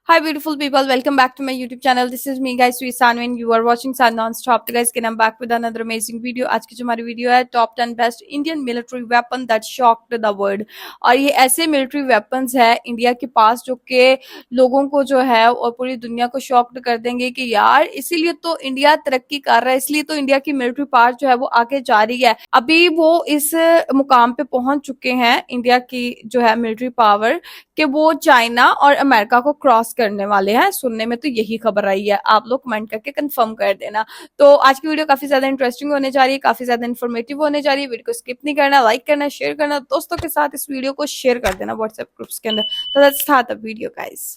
Hi, beautiful people. Welcome back to my YouTube channel. This is me, guys, Sweet Sanu, and you are watching Sun Non-Stop. तो guys, again, I'm back with another amazing video. आज की जो हमारी video है top 10 best Indian military weapon that shocked the world. और ये ऐसे military weapons है इंडिया के पास जो कि लोगों को जो है और पूरी दुनिया को शॉक्ड कर देंगे कि यार इसीलिए तो इंडिया तरक्की कर रहा है, इसलिए तो इंडिया की मिलिट्री पावर जो है वो आगे जा रही है। अभी वो इस मुकाम पे पहुंच चुके हैं इंडिया की जो है मिलिट्री पावर कि वो चाइना और अमेरिका को क्रॉस करने वाले हैं। सुनने में तो यही खबर आई है, आप लोग कमेंट करके कंफर्म कर देना। तो आज की वीडियो काफी ज्यादा इंटरेस्टिंग होने जा रही है, काफी ज्यादा इन्फॉर्मेटिव होने जा रही है। वीडियो को स्किप नहीं करना, लाइक करना, शेयर करना, दोस्तों के साथ इस वीडियो को शेयर कर देना व्हाट्सएप ग्रुप्स के अंदर। तो let's start the video guys.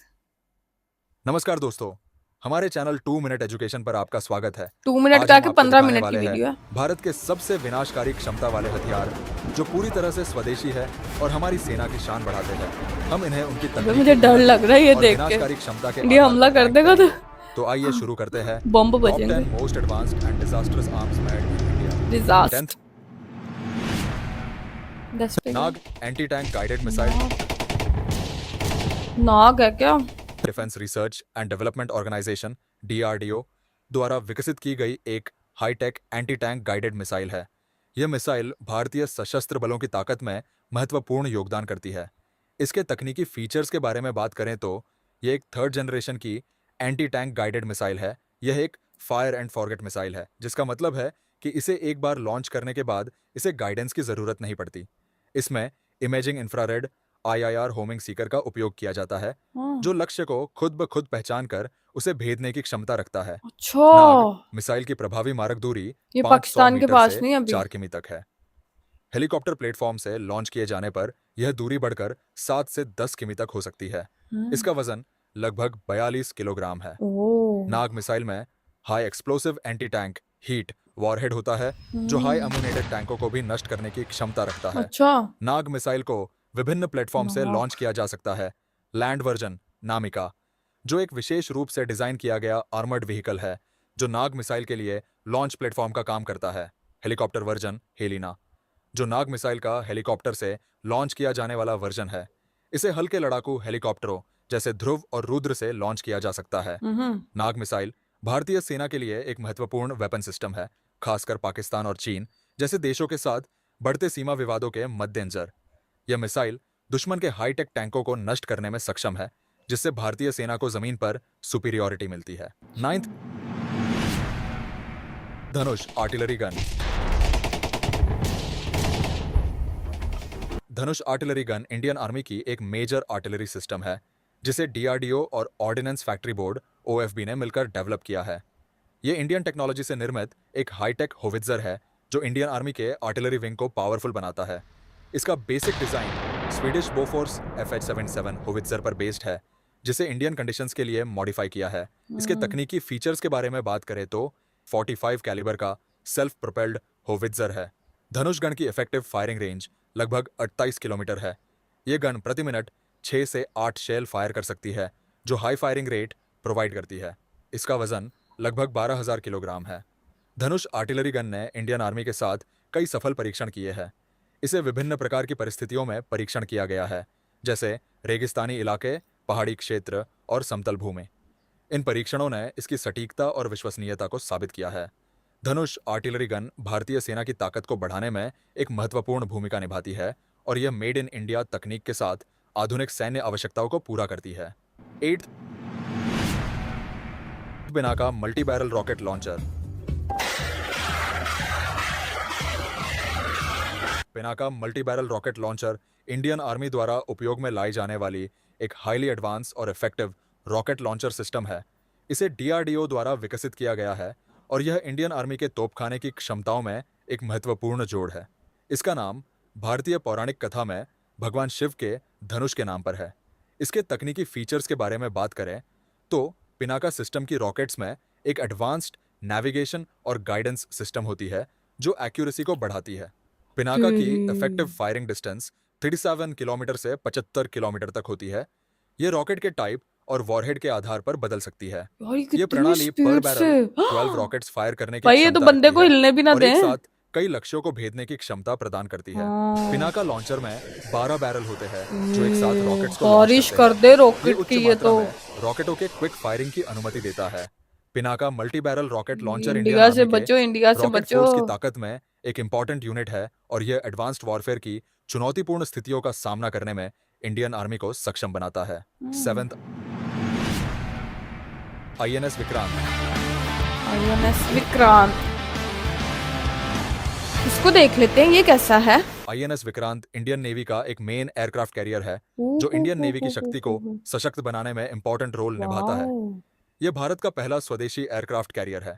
नमस्कार दोस्तों, हमारे चैनल 2 मिनट एजुकेशन पर आपका स्वागत है। 2 मिनट आज का हम के आपको 15 दिखाने मिनट की वाले वीडियो हैं है। भारत के सबसे विनाशकारी क्षमता वाले हथियार जो पूरी तरह से स्वदेशी है और हमारी सेना की शान बढ़ाते हैं। हम इन्हें उनकी तकनीक मुझे डर लग रहा है ये और देख के विनाशकारी क्षमता के इंडिया आधार हमला पर कर रैंक देगा तो करेंगे। तो आइए शुरू करते हैं। बम टॉप बजेंगे। 10 most advanced and disastrous arms made in India. Disaster 10th Nag anti tank guided missile. Nag है क्या? Defence research and development organisation DRDO द्वारा विकसित की गई एक hi-tech anti tank guided missile है। यह मिसाइल भारतीय सशस्त्र बलों की ताकत में महत्वपूर्ण योगदान करती है। इसके तकनीकी फीचर्स के बारे में बात करें तो यह एक 3rd जनरेशन की एंटी टैंक गाइडेड मिसाइल है। यह एक फायर एंड फॉरगेट मिसाइल है, जिसका मतलब है कि इसे एक बार लॉन्च करने के बाद इसे गाइडेंस की जरूरत नहीं पड़ती। इसमें imaging infrared IIR homing Sikar का उपयोग किया जाता है, जो लक्ष्य को खुद ब खुद पहचान कर उसे भेदने की क्षमता रखता है। अच्छा, नाग मिसाइल की प्रभावी मारक दूरी ये 500 पाकिस्तान के मीटर पास से नहीं अभी। 4 किमी तक है। हेलीकॉप्टर प्लेटफॉर्म से लॉन्च किए जाने पर यह दूरी बढ़कर 7 से 10 किमी तक हो सकती है। इसका वजन लगभग 42 किलोग्राम है। नाग मिसाइल में high explosive anti tank heat warhead होता है, जो हाई अम्यूनेटेड टैंकों को भी नष्ट करने की क्षमता रखता है। अच्छा, नाग मिसाइल को विभिन्न प्लेटफॉर्म से नाग। लॉन्च किया जा सकता है। लैंड वर्जन नामिका, जो एक विशेष रूप से डिजाइन किया गया आर्मर्ड व्हीकल है, जो नाग मिसाइल के लिए लॉन्च प्लेटफॉर्म का काम करता है। हेलीकॉप्टर वर्जन हेलिना, जो नाग मिसाइल का हेलीकॉप्टर से लॉन्च किया जाने वाला वर्जन है। इसे हल्के लड़ाकू हेलीकॉप्टरों जैसे ध्रुव और रुद्र से लॉन्च किया जा सकता है। नाग मिसाइल भारतीय सेना के लिए एक महत्वपूर्ण वेपन सिस्टम है, खासकर पाकिस्तान और चीन जैसे देशों के साथ बढ़ते सीमा विवादों के मद्देनजर। यह मिसाइल दुश्मन के हाईटेक टैंकों को नष्ट करने में सक्षम है, जिससे भारतीय सेना को जमीन पर सुपीरियॉरिटी मिलती है। 9th धनुष आर्टिलरी गन। धनुष आर्टिलरी गन इंडियन आर्मी की एक मेजर आर्टिलरी सिस्टम है, जिसे DRDO और ऑर्डिनेंस फैक्ट्री बोर्ड OFB ने मिलकर डेवलप किया है। यह इंडियन टेक्नोलॉजी से निर्मित एक हाईटेक होवित्जर है, जो इंडियन आर्मी के आर्टिलरी विंग को पावरफुल बनाता है। इसका basic design Swedish Bofors FH-77 howitzer पर बेस्ड है, जिसे इंडियन कंडीशंस के लिए मॉडिफाई किया है। इसके तकनीकी फीचर्स के बारे में बात करें तो 45 कैलिबर का सेल्फ प्रोपेल्ड होवित्जर है। धनुष गन की इफेक्टिव फायरिंग रेंज लगभग 28 किलोमीटर है। यह गन प्रति मिनट 6 से 8 शेल फायर कर सकती है, जो हाई फायरिंग रेट प्रोवाइड करती है। इसका वजन लगभग 12,000 किलोग्राम है। धनुष आर्टिलरी गन ने इंडियन आर्मी के साथ कई सफल परीक्षण किए हैं। इसे विभिन्न प्रकार की परिस्थितियों में परीक्षण किया गया है, जैसे रेगिस्तानी इलाके, पहाड़ी क्षेत्र और समतल भूमि। इन परीक्षणों ने इसकी सटीकता और विश्वसनीयता को साबित किया है। धनुष आर्टिलरी गन भारतीय सेना की ताकत को बढ़ाने में एक महत्वपूर्ण भूमिका निभाती है, और यह मेड इन इंडिया तकनीक के साथ आधुनिक सैन्य आवश्यकताओं को पूरा करती है। 8th Pinaka multi barrel rocket launcher. Pinaka multi barrel rocket launcher Indian army द्वारा उपयोग में लाई जाने वाली एक हाईली एडवांस और इफेक्टिव रॉकेट लॉन्चर सिस्टम है। इसे DRDO द्वारा विकसित किया गया है, और यह इंडियन आर्मी के तोपखाने की क्षमताओं में एक महत्वपूर्ण जोड़ है। इसका नाम भारतीय पौराणिक कथा में भगवान शिव के धनुष के नाम पर है। इसके तकनीकी फीचर्स के बारे में बात करें तो पिनाका सिस्टम की रॉकेट्स में एक एडवांस्ड नेविगेशन और गाइडेंस सिस्टम होती है, जो एक्यूरेसी को बढ़ाती है। पिनाका की इफेक्टिव फायरिंग डिस्टेंस 37 किलोमीटर से 75 किलोमीटर तक होती है। ये रॉकेट के टाइप और वॉरहेड के आधार पर बदल सकती है। ये प्रणाली पर बैरल 12 रॉकेट्स फायर करने की भाई ये तो क्षमता बंदे को रखती है हिलने भी ना और एक दें। साथ कई लक्ष्यों को भेदने की क्षमता प्रदान करती है। पिनाका लॉन्चर में 12 बैरल होते हैं, जो एक साथ रॉकेट्स को लॉन्च बारिश करते कर हैं। दे ये रॉकेट उच्च की, ये मात्रा तो में रॉकेटों के क्विक फायरिंग की अनुमति देता है। Pinaka multi barrel rocket launcher Indian India से आर्मी के बचो, इंडिया से रॉकेट बचो। फोर्स की ताकत में एक इंपॉर्टेंट यूनिट है और यह एडवांस्ड वॉरफेयर की चुनौतीपूर्ण स्थितियों का सामना करने में इंडियन आर्मी को सक्षम बनाता है। Seventh, INS Vikrant. INS Vikrant, इसको देख लेते हैं, ये कैसा है? आईएनएस विक्रांत इंडियन नेवी का एक मेन एयरक्राफ्ट कैरियर है जो इंडियन नेवी की शक्ति को सशक्त बनाने में इंपॉर्टेंट रोल निभाता है। वाओ। यह भारत का पहला स्वदेशी एयरक्राफ्ट कैरियर है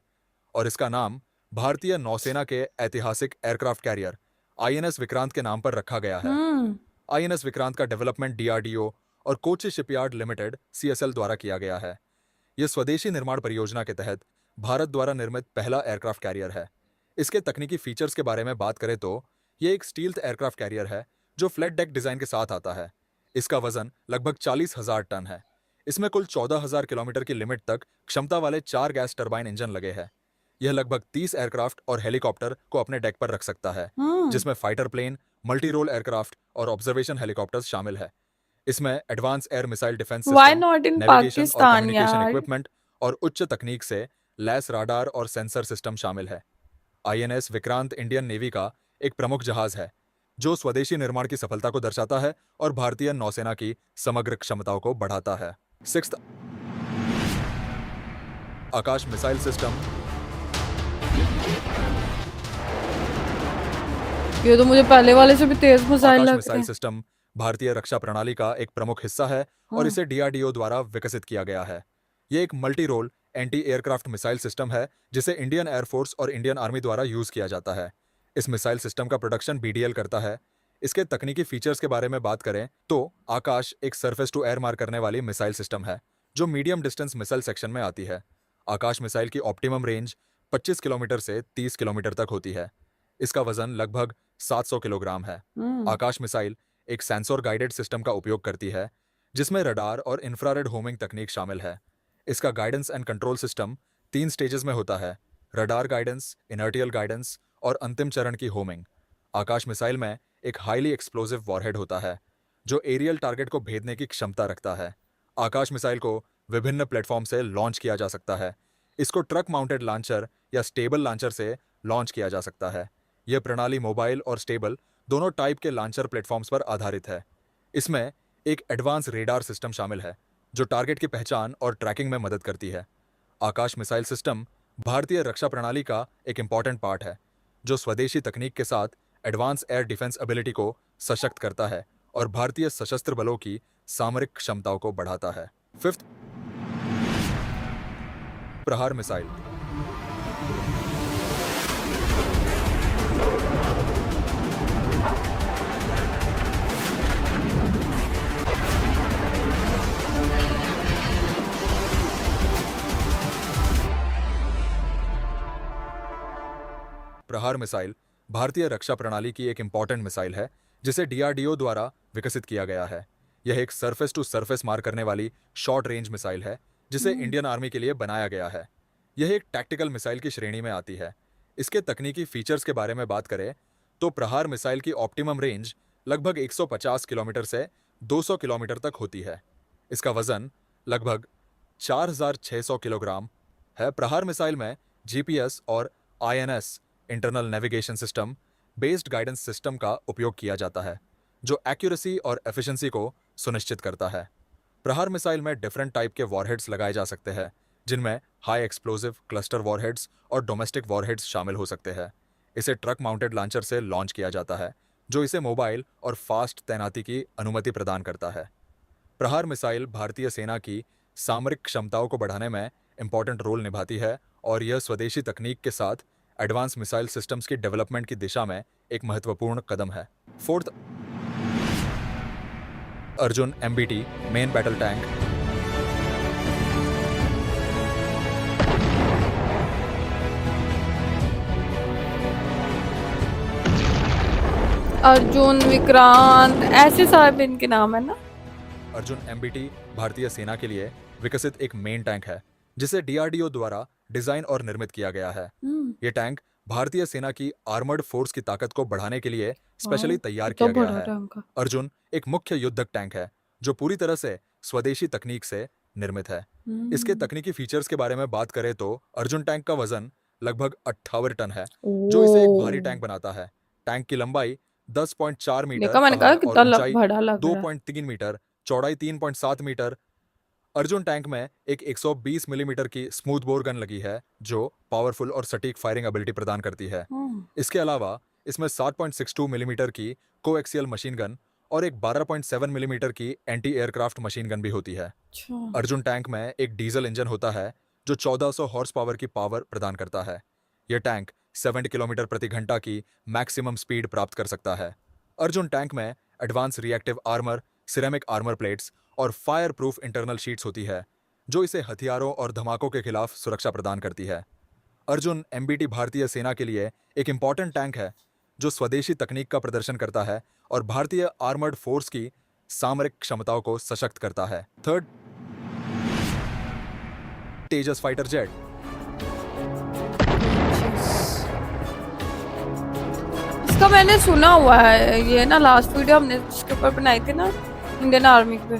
और इसका नाम भारतीय नौसेना के ऐतिहासिक एयरक्राफ्ट कैरियर आईएनएस विक्रांत के नाम पर रखा गया है। हम्म। आईएनएस विक्रांत का डेवलपमेंट डीआरडीओ और कोची शिपयार्ड लिमिटेड सीएसएल द्वारा किया गया है। यह स्वदेशी निर्माण परियोजना के तहत भारत द्वारा निर्मित पहला एयरक्राफ्ट कैरियर है। इसके तकनीकी फीचर्स के बारे में बात करें तो यह एक स्टील्थ एयरक्राफ्ट कैरियर है जो फ्लैट डेक डिजाइन के साथ आता है। इसका वजन लगभग 40,000 टन है। इसमें कुल 14,000 किलोमीटर की लिमिट तक क्षमता वाले 4 गैस टरबाइन इंजन लगे हैं। यह लगभग 30 एयरक्राफ्ट और हेलीकॉप्टर को अपने डेक पर रख सकता है, जिसमें fighter plane, multi role aircraft और ऑब्जर्वेशन हेलीकॉप्टर्स शामिल है। इसमें advance air missile defence why system, not in navigation और पाकिस्तान कम्युनिकेशन यार? इक्विपमेंट और उच्च तकनीक से लैस राडार और सेंसर सिस्टम शामिल है। आईएनएस विक्रांत इंडियन नेवी का एक प्रमुख जहाज है जो स्वदेशी निर्माण की सफलता को दर्शाता है और भारतीय नौसेना की समग्र क्षमताओं को बढ़ाता है। सिक्स्थ, आकाश मिसाइल सिस्टम। ये तो मुझे पहले वाले से भी तेज मिसाइल आकाश लग रहे मिसाइल हैं। सिस्टम भारतीय रक्षा प्रणाली का एक प्रमुख हिस्सा है और इसे डीआरडीओ द्वारा विकसित किया गया है। ये एक multi role anti aircraft missile system है जिसे इंडियन एयरफोर्स और इंडियन आर्मी द्वारा यूज किया जाता है। इस मिसाइल सिस्टम का प्रोडक्शन बीडीएल करता है। इसके तकनीकी फीचर्स के बारे में बात करें तो आकाश एक सरफेस टू एयर मार करने वाली मिसाइल सिस्टम है जो मीडियम डिस्टेंस मिसाइल सेक्शन में आती है। आकाश मिसाइल की ऑप्टिमम रेंज 25 किलोमीटर से 30 किलोमीटर तक होती है। इसका वजन लगभग 700 किलोग्राम है। आकाश मिसाइल एक सेंसर गाइडेड सिस्टम का उपयोग करती है जिसमें रडार और इंफ्रारेड होमिंग तकनीक शामिल है। इसका guidance and control system 3 stages में होता है: रडार गाइडेंस, इनर्टियल गाइडेंस और अंतिम चरण की होमिंग। आकाश मिसाइल में एक हाईली एक्सप्लोसिव वॉरहेड होता है जो एरियल टारगेट को भेदने की क्षमता रखता है। आकाश मिसाइल को विभिन्न प्लेटफॉर्म से लॉन्च किया जा सकता है। इसको ट्रक माउंटेड लॉन्चर या स्टेबल लॉन्चर से लॉन्च किया जा सकता है। यह प्रणाली मोबाइल और स्टेबल दोनों टाइप के लॉन्चर प्लेटफॉर्म्स पर आधारित है। इसमें एक एडवांस रेडार सिस्टम शामिल है जो टारगेट की पहचान और ट्रैकिंग में मदद करती है। आकाश मिसाइल सिस्टम भारतीय रक्षा प्रणाली का एक इंपॉर्टेंट पार्ट है जो स्वदेशी तकनीक के साथ एडवांस एयर डिफेंस एबिलिटी को सशक्त करता है और भारतीय सशस्त्र बलों की सामरिक क्षमताओं को बढ़ाता है। फिफ्थ, प्रहार मिसाइल। प्रहार मिसाइल भारतीय रक्षा प्रणाली की एक इंपॉर्टेंट मिसाइल है जिसे डीआरडीओ द्वारा विकसित किया गया है। यह एक सरफेस टू सरफेस मार करने वाली शॉर्ट रेंज मिसाइल है जिसे इंडियन आर्मी के लिए बनाया गया है। यह एक टैक्टिकल मिसाइल की श्रेणी में आती है। इसके तकनीकी फीचर्स के बारे में बात करें तो प्रहार मिसाइल की ऑप्टिमम रेंज लगभग 150 किलोमीटर से 200 किलोमीटर तक होती है। इसका वजन लगभग 4,600 किलोग्राम है। प्रहार मिसाइल में जीपीएस और INS internal navigation system based guidance system का उपयोग किया जाता है जो एक्यूरेसी और एफिशिएंसी को सुनिश्चित करता है। प्रहार मिसाइल में डिफरेंट टाइप के वॉरहेड्स लगाए जा सकते हैं जिनमें हाई एक्सप्लोसिव क्लस्टर वॉरहेड्स और डोमेस्टिक वॉरहेड्स शामिल हो सकते हैं। इसे ट्रक माउंटेड लॉन्चर से लॉन्च किया जाता है जो इसे मोबाइल और फास्ट तैनाती की अनुमति प्रदान करता है। प्रहार मिसाइल भारतीय सेना की सामरिक क्षमताओं को बढ़ाने में इंपॉर्टेंट रोल निभाती है और यह स्वदेशी तकनीक के साथ एडवांस मिसाइल सिस्टम्स की डेवलपमेंट की दिशा में एक महत्वपूर्ण कदम है। Fourth, Arjun MBT main battle tank. Arjun, Vikrant, ऐसे सारे इनके नाम है ना? अर्जुन एमबीटी भारतीय सेना के लिए विकसित एक मेन टैंक है जिसे डीआरडीओ द्वारा डिजाइन और निर्मित किया गया है। ये टैंक भारतीय सेना की आर्मर्ड फोर्स की ताकत को बढ़ाने के लिए स्पेशली तैयार किया गया है। अर्जुन एक मुख्य युद्धक टैंक है जो पूरी तरह से स्वदेशी तकनीक से निर्मित है। इसके तकनीकी फीचर्स के बारे में बात करें तो अर्जुन टैंक का वजन लगभग 58 टन है, जो इसे एक भारी टैंक बनाता है। टैंक की लंबाई 10.4 मीटर देखा, मैंने कहा और कितना ऊंचाई बड़ा लग रहा है। 2.3 मीटर, चौड़ाई 3.7 मीटर। अर्जुन टैंक में एक 120 मिलीमीटर की स्मूथ बोर गन लगी है, जो पावरफुल और सटीक फायरिंग एबिलिटी प्रदान करती है। इसके अलावा इसमें 7.62 मिलीमीटर की कोएक्सियल मशीन गन और एक 12.7 मिलीमीटर की एंटी एयरक्राफ्ट मशीन गन भी होती है। अच्छा। अर्जुन टैंक में एक डीजल इंजन होता है जो 1400 हॉर्स पावर की पावर प्रदान करता है। यह टैंक 70 किलोमीटर प्रति घंटा की मैक्सिमम स्पीड प्राप्त कर सकता है। अर्जुन टैंक में advance reactive armour, ceramic armour plates और फायर प्रूफ इंटरनल शीट्स होती है, जो इसे हथियारों और धमाकों के खिलाफ सुरक्षा प्रदान करती है। अर्जुन एमबीटी भारतीय सेना के लिए एक इंपॉर्टेंट टैंक है, जो स्वदेशी तकनीक का प्रदर्शन करता है और भारतीय आर्मर्ड फोर्स की सामरिक क्षमताओं को सशक्त करता है। थर्ड, तेजस फाइटर जेट। इसका मैंने सुना हुआ है, ये ना लास्ट वीडियो हमने इसके ऊपर बनाई थी ना, इंडियन आर्मी पे।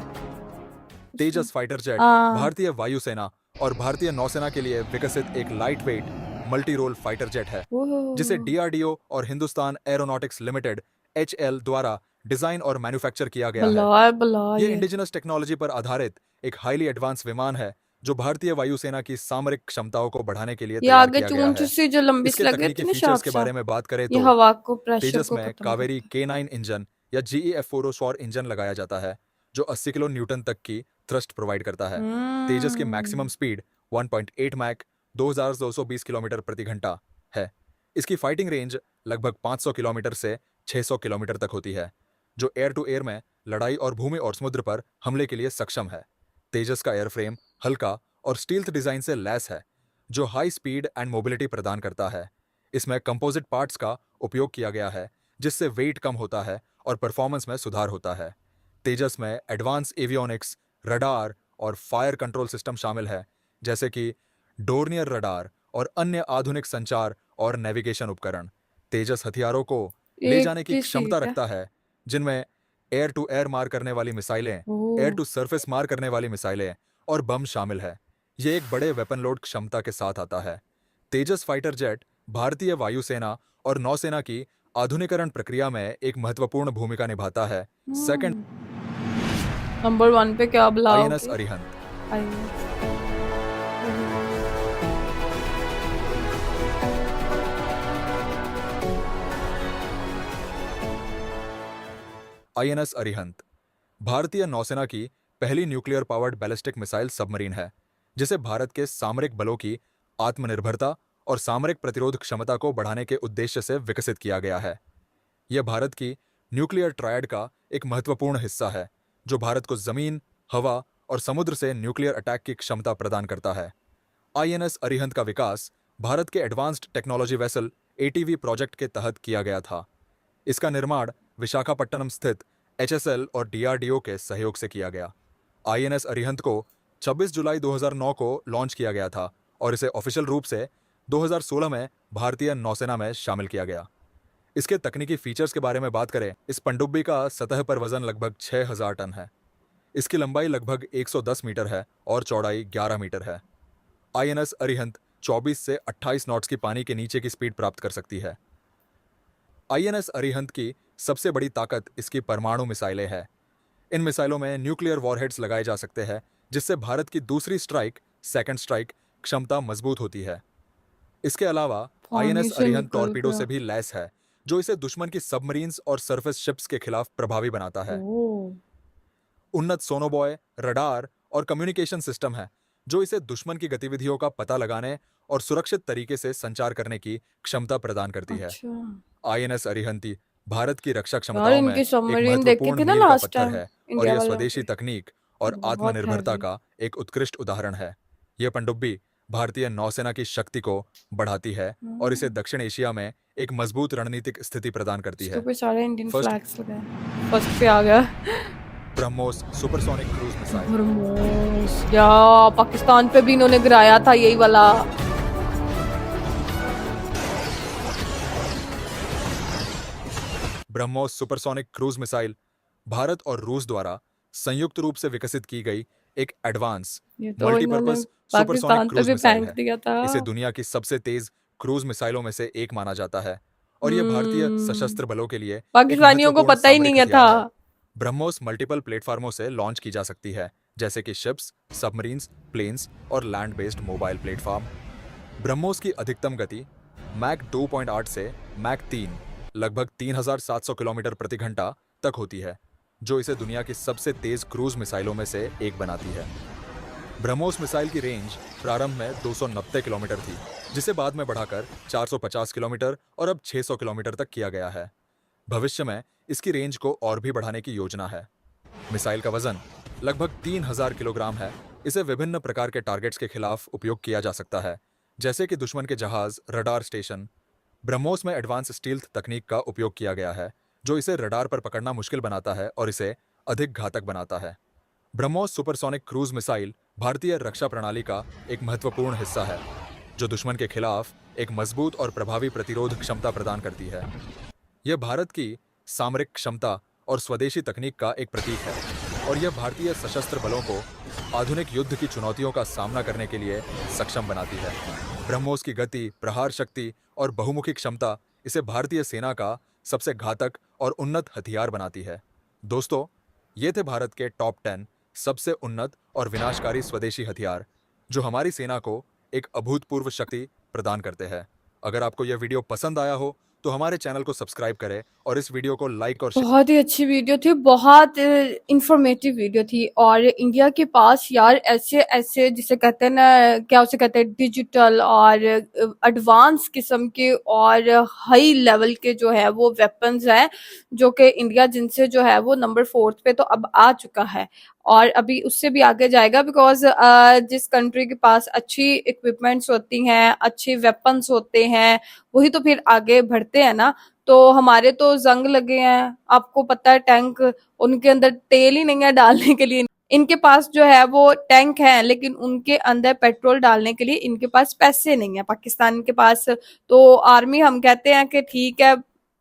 तेजस फाइटर जेट हाँ। भारतीय वायुसेना और भारतीय नौसेना के लिए विकसित एक light weight multi role fighter jet है, जिसे डीआरडीओ और हिंदुस्तान एरोनॉटिक्स लिमिटेड HL द्वारा डिजाइन और मैन्युफैक्चर किया गया है। ये इंडिजिनस टेक्नोलॉजी पर आधारित एक हाईली एडवांस विमान है, जो भारतीय वायुसेना की सामरिक क्षमताओं को बढ़ाने के लिए ये तैयार आगे किया गया चूंच है। से जो लंबी इसके लगे तकनीकी इतने फीचर्स के शार्प बारे में बात करें ये तो हवा को, प्रेशर तेजस को में खत्म कावेरी K9 इंजन या GEF404 इंजन लगाया जाता है, जो 80 किलो न्यूटन तक की थ्रस्ट प्रोवाइड करता है। तेजस की मैक्सिमम स्पीड 1.8 मैक 2220 किलोमीटर प्रति घंटा है। इसकी फाइटिंग रेंज लगभग 500 किलोमीटर से 600 किलोमीटर तक होती है, जो एयर टू एयर में लड़ाई और भूमि और समुद्र पर हमले के लिए सक्षम है। तेजस का एयरफ्रेम हल्का और स्टील्थ डिजाइन से लैस है, जो हाई स्पीड एंड मोबिलिटी प्रदान करता है। इसमें कंपोजिट पार्ट्स का उपयोग किया गया है, जिससे वेट कम होता है और परफॉर्मेंस में सुधार होता है। तेजस में एडवांस एवियोनिक्स, रडार और फायर कंट्रोल सिस्टम शामिल है, जैसे कि डोर्नियर रडार और अन्य आधुनिक संचार और नेविगेशन उपकरण। तेजस हथियारों को ले एक जाने की की क्षमता सीट है। रखता है, जिनमें एयर टू एयर मार करने वाली मिसाइलें, एयर टू सरफेस मार करने वाली मिसाइलें और बम शामिल है। ये एक बड़े वेपन लोड क्षमता के साथ आता है। तेजस फाइटर जेट भारतीय वायुसेना और नौसेना की आधुनिकरण प्रक्रिया में एक महत्वपूर्ण भूमिका निभाता है। सेकंड, नंबर 1 पे क्या बुलाओगे? INS अरिहंत। INS अरिहंत भारतीय नौसेना की पहली nuclear powered ballistic missile submarine है, जिसे भारत के सामरिक बलों की आत्मनिर्भरता और सामरिक प्रतिरोध क्षमता को बढ़ाने के उद्देश्य से विकसित किया गया है। यह भारत की न्यूक्लियर ट्रायड का एक महत्वपूर्ण हिस्सा है, जो भारत को जमीन, हवा और समुद्र से न्यूक्लियर अटैक की क्षमता प्रदान करता है। INS अरिहंत का विकास भारत के advanced technology vessel ATV project के तहत किया गया था। इसका निर्माण विशाखापट्टनम स्थित HSL और DRDO के सहयोग से किया गया। INS अरिहंत को 26 जुलाई 2009 को लॉन्च किया गया था और इसे ऑफिशियल रूप से 2016 में भारतीय नौसेना में शामिल किया गया। इसके तकनीकी फीचर्स के बारे में बात करें, इस पनडुब्बी का सतह पर वजन लगभग 6000 टन है। इसकी लंबाई लगभग 110 मीटर है और चौड़ाई 11 मीटर है। INS अरिहंत 24 से 28 नॉट्स की पानी के नीचे की स्पीड प्राप्त कर सकती है। INS अरिहंत की सबसे बड़ी ताकत इसकी परमाणु मिसाइलें हैं। इन मिसाइलों में न्यूक्लियर वॉरहेड्स लगाए जा सकते हैं, जिससे भारत की दूसरी स्ट्राइक, सेकंड स्ट्राइक क्षमता मजबूत होती है। इसके अलावा पानी INS से अरिहंत निकल टॉर्पीडो गया। से भी लैस है, जो इसे दुश्मन की सबमरीन्स और सरफेस शिप्स के खिलाफ प्रभावी बनाता है। उन्नत सोनोबॉय, रडार और कम्युनिकेशन सिस्टम है, जो इसे दुश्मन की गतिविधियों का पता लगाने और सुरक्षित तरीके से संचार करने की क्षमता प्रदान करती है। INS अरिहंती भारत की रक्षा यार क्षमताओं में इनकी एक सबमरीन देखी महत्वपूर्ण थी ना मील का लास्ट पत्थर टाइम है और इंडिया यह वाले स्वदेशी तकनीक और बहुत आत्मनिर्भरता हैवी। का एक उत्कृष्ट उदाहरण है। यह पनडुब्बी भारतीय नौसेना की शक्ति को बढ़ाती है और इसे दक्षिण एशिया में एक मजबूत रणनीतिक स्थिति प्रदान करती इसके है। ऊपर सारे इंडियन First- फ्लैग्स लगे हैं। फर्स्ट पे आ गया BrahMos supersonic cruise missile. BrahMos, या पाकिस्तान पे भी इन्होंने गिराया था यही वाला। BrahMos supersonic cruise missile Bharat और रूस द्वारा संयुक्त रूप से विकसित की गई एक एडवांस ये तो इन्होंने मल्टीपर्पज सुपरसोनिक पाकिस्तान पे क्रूज भी मिसाइल फेंक है। दिया था। इसे दुनिया की सबसे तेज क्रूज मिसाइलों में से एक माना जाता है और यह भारतीय हम्म, सशस्त्र बलों के लिए एक पाकिस्तानियों को महत्वपूर्ण पता ही सामरिक नहीं है था। हथियार है। ब्रह्मोस मल्टीपल प्लेटफार्मों से लॉन्च की जा सकती है, जैसे कि शिप्स, सबमरीन्स, प्लेन्स और land based mobile platform. BrahMos की अधिकतम गति मैक 2.8 से मैक 3 लगभग 3700 किलोमीटर प्रति घंटा तक होती है, जो इसे दुनिया की सबसे तेज क्रूज मिसाइलों में से एक बनाती है। ब्रह्मोस मिसाइल की रेंज प्रारंभ में 290 किलोमीटर थी, जिसे बाद में बढ़ाकर 450 किलोमीटर और अब 600 किलोमीटर तक किया गया है। भविष्य में इसकी रेंज को और भी बढ़ाने की योजना है। मिसाइल का वजन लगभग 3000 किलोग्राम है। इसे विभिन्न प्रकार के टारगेट्स के खिलाफ उपयोग किया जा सकता है, जैसे कि दुश्मन के जहाज, रडार स्टेशन। ब्रह्मोस में एडवांस स्टील्थ तकनीक का उपयोग किया गया है, जो इसे रडार पर पकड़ना मुश्किल बनाता है और इसे अधिक घातक बनाता है। ब्रह्मोस सुपरसोनिक क्रूज मिसाइल भारतीय रक्षा प्रणाली का एक महत्वपूर्ण हिस्सा है, जो दुश्मन के खिलाफ एक मजबूत और प्रभावी प्रतिरोध क्षमता प्रदान करती है। यह भारत की सामरिक क्षमता और स्वदेशी तकनीक का एक प्रतीक है और यह भारतीय सशस्त्र बलों को आधुनिक युद्ध की चुनौतियों का सामना करने के लिए सक्षम बनाती है। ब्रह्मोस की गति, प्रहार शक्ति और बहुमुखी क्षमता इसे भारतीय सेना का सबसे घातक और उन्नत हथियार बनाती है। दोस्तों, ये थे भारत के टॉप 10 सबसे उन्नत और विनाशकारी स्वदेशी हथियार, जो हमारी सेना को एक अभूतपूर्व शक्ति प्रदान करते हैं। अगर आपको यह वीडियो पसंद आया हो तो हमारे चैनल को सब्सक्राइब करें और इस वीडियो को लाइक और बहुत ही अच्छी वीडियो थी, बहुत इंफॉर्मेटिव वीडियो थी। और इंडिया के पास यार ऐसे ऐसे जिसे कहते हैं ना, क्या उसे कहते हैं, डिजिटल और एडवांस किस्म के और हाई लेवल के जो है वो वेपन्स हैं, जो कि इंडिया जिनसे जो है वो नंबर 4 पे तो अब आ चुका है और अभी उससे भी आगे जाएगा। बिकॉज जिस कंट्री के पास अच्छी इक्विपमेंट्स होती हैं, अच्छे वेपन्स होते हैं, वही तो फिर आगे बढ़ते हैं ना। तो हमारे तो जंग लगे हैं, आपको पता है, टैंक, उनके अंदर तेल ही नहीं है डालने के लिए। इनके पास जो है वो टैंक है, लेकिन उनके अंदर पेट्रोल डालने के लिए इनके पास पैसे नहीं है पाकिस्तान के पास। तो आर्मी हम कहते हैं कि ठीक है,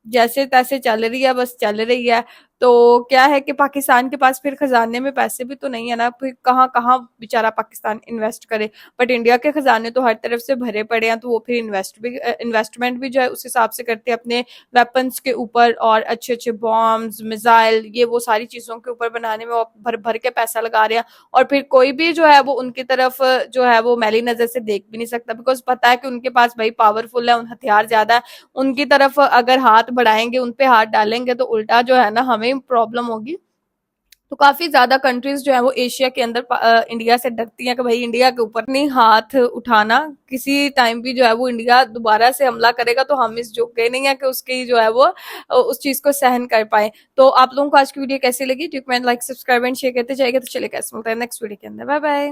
जैसे तैसे चल रही है, बस चल रही है। तो क्या है कि पाकिस्तान के पास फिर खजाने में पैसे भी तो नहीं है ना, फिर कहाँ कहाँ बेचारा पाकिस्तान इन्वेस्ट करे। बट इंडिया के खजाने तो हर तरफ से भरे पड़े हैं, तो वो फिर इन्वेस्टमेंट भी जो है उस हिसाब से करते हैं अपने वेपन्स के ऊपर, और अच्छे अच्छे बॉम्ब्स, मिसाइल, ये वो सारी चीजों के ऊपर बनाने में वो भर भर के पैसा लगा रहे हैं। और फिर कोई भी जो है वो उनकी तरफ जो है वो मैली नजर से देख भी नहीं सकता, बिकॉज पता है कि उनके पास भाई पावरफुल है, उन हथियार ज्यादा है। उनकी तरफ अगर हाथ बढ़ाएंगे, उन पे हाथ डालेंगे, तो उल्टा जो है ना हमें प्रॉब्लम होगी। तो काफी ज्यादा कंट्रीज जो है वो एशिया के अंदर इंडिया से डरती हैं कि भाई इंडिया के ऊपर नहीं हाथ उठाना। किसी टाइम भी जो है वो इंडिया दोबारा से हमला करेगा तो हम इस जोगे नहीं है कि उसकी जो है वो उस चीज को सहन कर पाए। तो आप लोगों को आज की वीडियो कैसी लगी? Do comment, like, subscribe and share करते जाएगा। तो चलिए कैसे मिलता है नेक्स्ट वीडियो के अंदर। Bye bye.